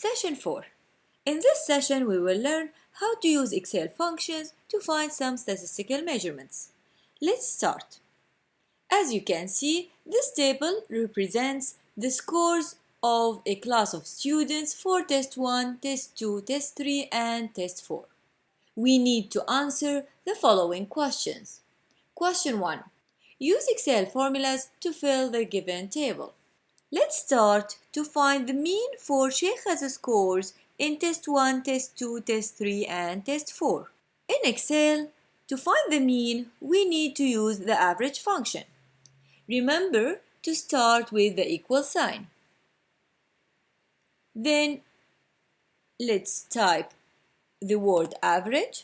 Session 4. In this session, we will learn how to use Excel functions to find some statistical measurements. Let's start. As you can see, this table represents the scores of a class of students for Test 1, Test 2, Test 3, and Test 4. We need to answer the following questions. Question 1. Use Excel formulas to fill the given table. Let's start to find the mean for Sheikha's scores in Test 1, Test 2, Test 3, and Test 4. In Excel, to find the mean, we need to use the average function. Remember to start with the equal sign. Then let's type the word average.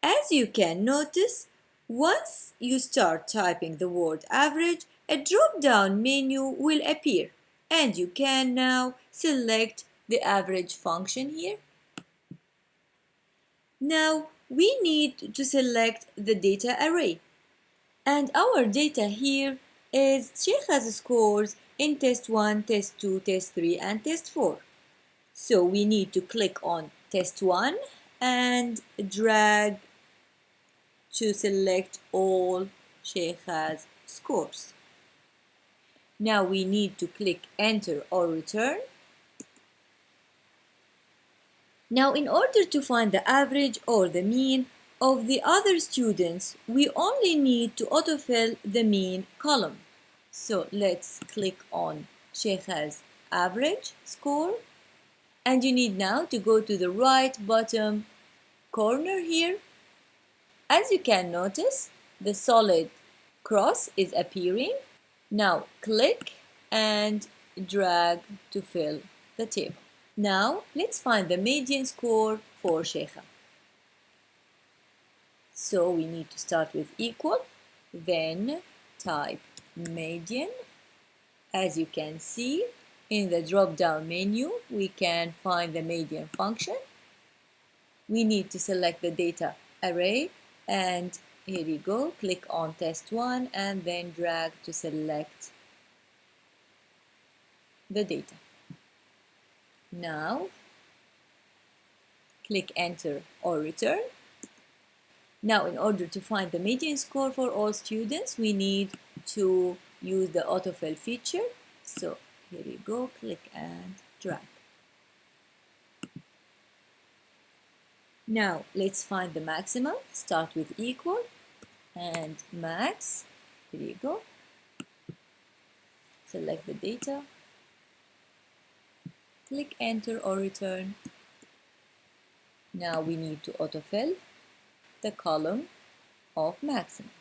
As you can notice, once you start typing the word average, a drop-down menu will appear and you can now select the average function here. Now we need to select the data array, and our data here is Sheikha's scores in Test 1, Test 2, Test 3, and Test 4. So we need to click on Test 1 and drag to select all Sheikha's scores. Now we need to click enter or return. Now in order to find the average or the mean of the other students, we only need to autofill the mean column. So let's click on Sheikha's average score, and you need now to go to the right bottom corner here. As you can notice, the solid cross is appearing. Now click and drag to fill the table. Now let's find the median score for Sheikha. So we need to start with equal, then type median. As you can see, in the drop-down menu, we can find the median function. We need to select the data array, and here you go, click on Test 1 and then drag to select the data. Now click enter or return. Now in order to find the median score for all students, we need to use the autofill feature. So here you go, click and drag. Now let's find the maximum. Start with equal and max. Here you go. Select the data. Click enter or return. Now we need to autofill the column of maximum.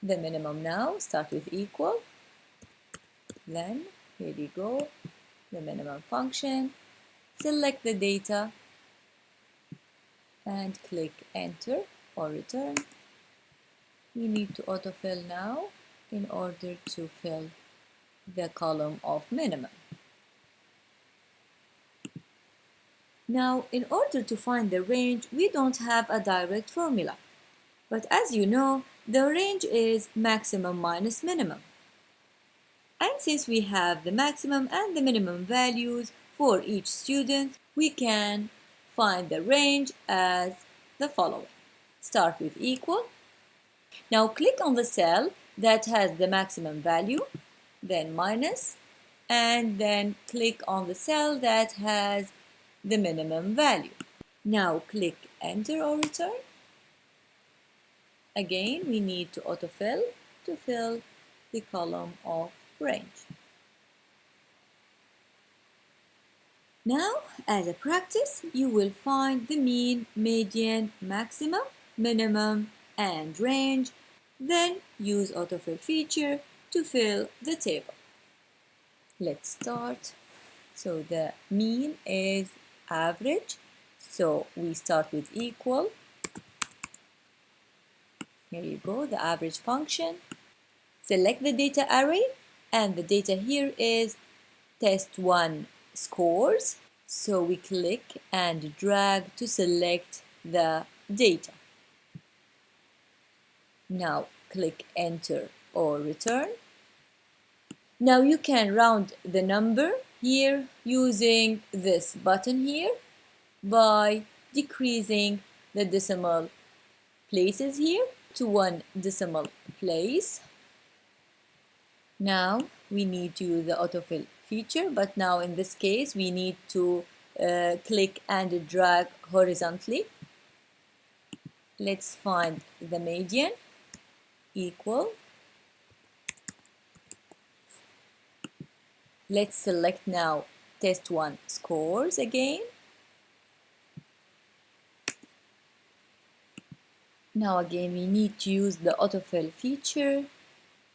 The minimum now, start with equal. Then here you go, the minimum function. Select the data and click enter or return. We need to autofill now in order to fill the column of minimum. Now, in order to find the range, we don't have a direct formula. But as you know, the range is maximum minus minimum. And since we have the maximum and the minimum values for each student, we can find the range as the following. Start with equal. Now click on the cell that has the maximum value, then minus, and then click on the cell that has the minimum value. Now click enter or return. Again, we need to autofill to fill the column of range. Now, as a practice, you will find the mean, median, maximum, minimum, and range. Then use autofill feature to fill the table. Let's start. So the mean is average. So we start with equal. Here you go, the average function. Select the data array, and the data here is Test 1 scores. So we click and drag to select the data. Now click enter or return. Now you can round the number here using this button here by decreasing the decimal places here to 1 decimal place. Now we need to use the autofill feature, but now in this case we need to click and drag horizontally. Let's find the median equal. Let's select now test 1 scores again. Now again we need to use the autofill feature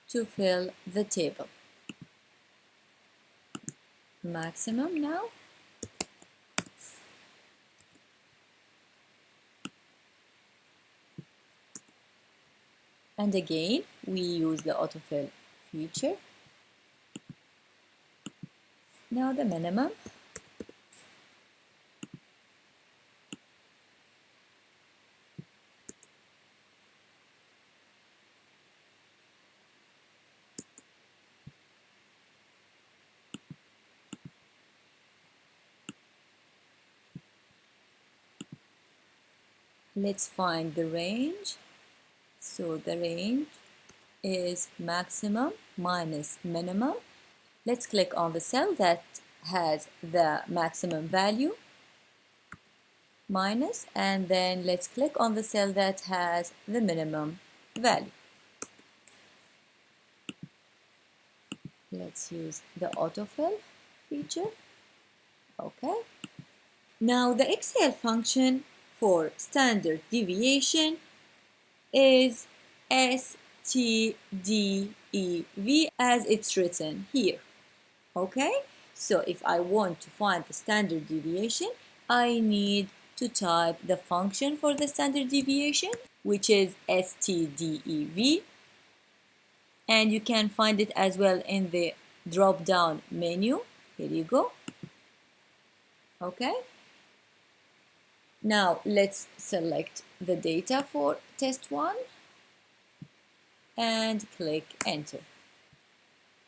to fill the table. Maximum now. And again we use the autofill feature. Now the minimum. Let's find the range. So the range is maximum minus minimum. Let's click on the cell that has the maximum value minus, and then let's click on the cell that has the minimum value. Let's use the autofill feature. Okay. Now the Excel function for standard deviation is STDEV as it's written here. Okay, so if I want to find the standard deviation, I need to type the function for the standard deviation, which is STDEV, and you can find it as well in the drop down menu. Here you go. Okay, now let's select the data for test 1 and click enter.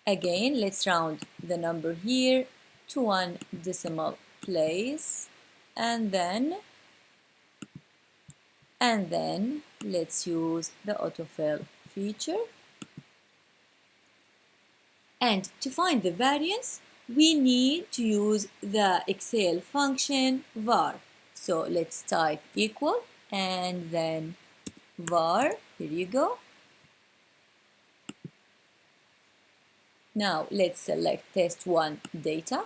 Again, let's round the number here to 1 decimal place, and then let's use the autofill feature. And to find the variance, we need to use the Excel function var. So let's type equal and then var. Here you go. Now let's select test 1 data.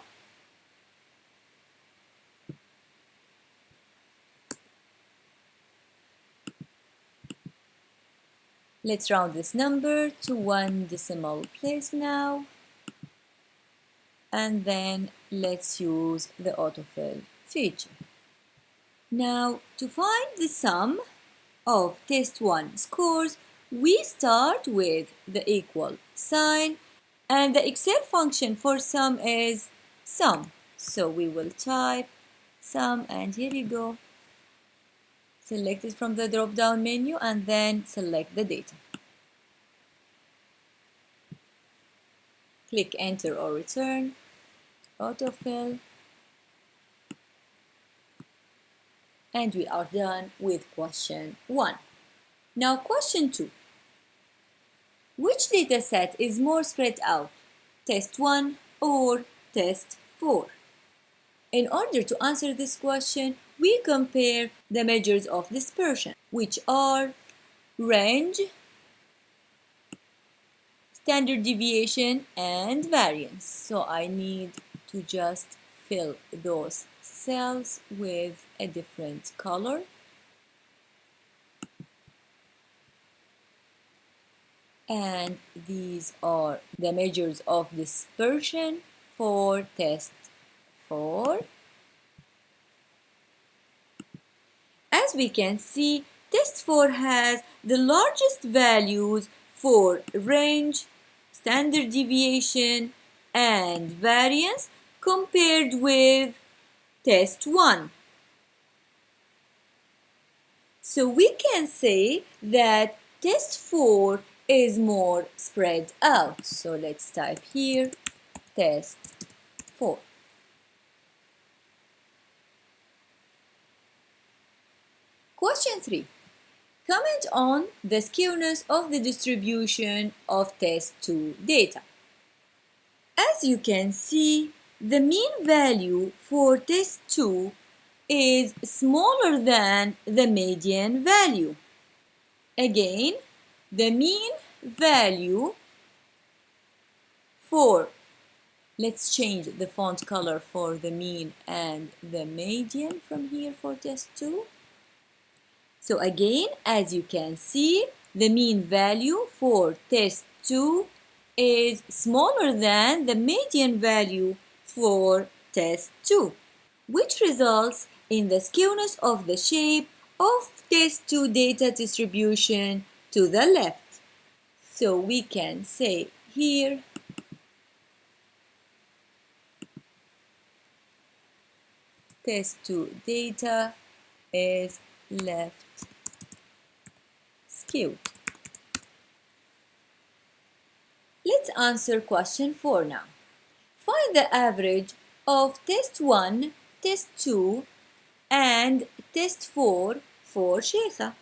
Let's round this number to 1 decimal place now. And then let's use the autofill feature. Now to find the sum of test 1 scores, we start with the equal sign, and the Excel function for sum is sum. So we will type sum, and here you go. Select it from the drop down menu and then select the data. Click enter or return, autofill, and we are done with question 1. Now question 2. Which data set is more spread out, test 1 or test 4? In order to answer this question, we compare the measures of dispersion, which are range, standard deviation, and variance. So I need to just fill those cells with a different color. And these are the measures of dispersion for test 4. As we can see, test 4 has the largest values for range, standard deviation, and variance compared with test 1. So we can say that test 4 is more spread out. So let's type here test 4. Question 3. Comment on the skewness of the distribution of test 2 data. As you can see, the mean value for test 2 is smaller than the median value. Again, the mean value for, let's change the font color for the mean and the median from here for test 2. So again, as you can see, the mean value for test 2 is smaller than the median value for test 2, which results in the skewness of the shape of test 2 data distribution to the left. So we can say here test 2 data is left skewed. Let's answer question 4 now. Find the average of test 1, test 2, and test 4 for Sheikha.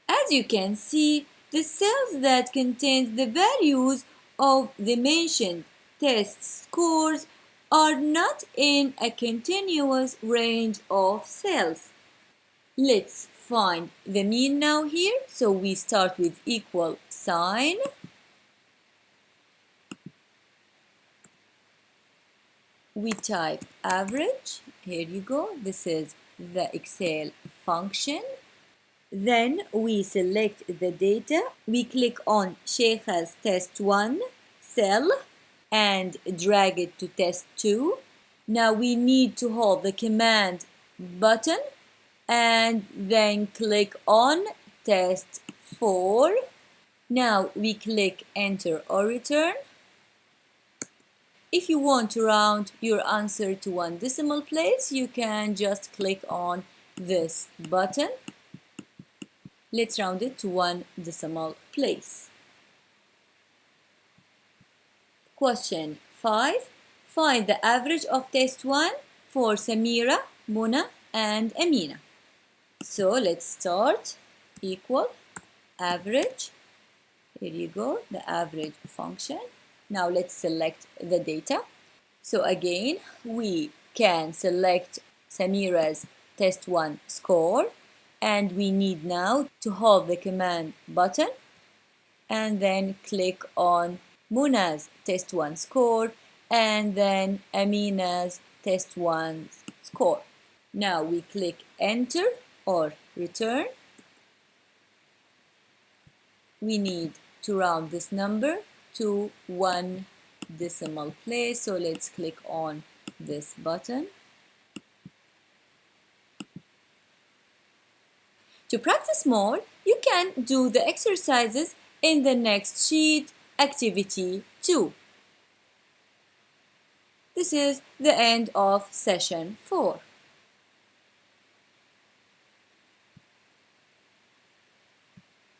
As you can see, the cells that contain the values of the mentioned test scores are not in a continuous range of cells. Let's find the mean now here. So we start with equal sign. We type average. Here you go. This is the Excel function. Then we select the data. We click on Sheikha's test 1 cell and drag it to test 2. Now we need to hold the command button and then click on test 4. Now we click enter or return. If you want to round your answer to 1 decimal place, you can just click on this button. Let's round it to 1 decimal place. Question 5. Find the average of test 1 for Samira, Mona, and Amina. So let's start equal average. Here you go, the average function. Now let's select the data. So again, we can select Samira's test 1 score, and we need now to hold the command button and then click on Muna's test 1 score and then Amina's test 1 score. Now we click enter or return. We need to round this number to 1 decimal place. So let's click on this button. To practice more, you can do the exercises in the next sheet, activity 2. This is the end of session 4.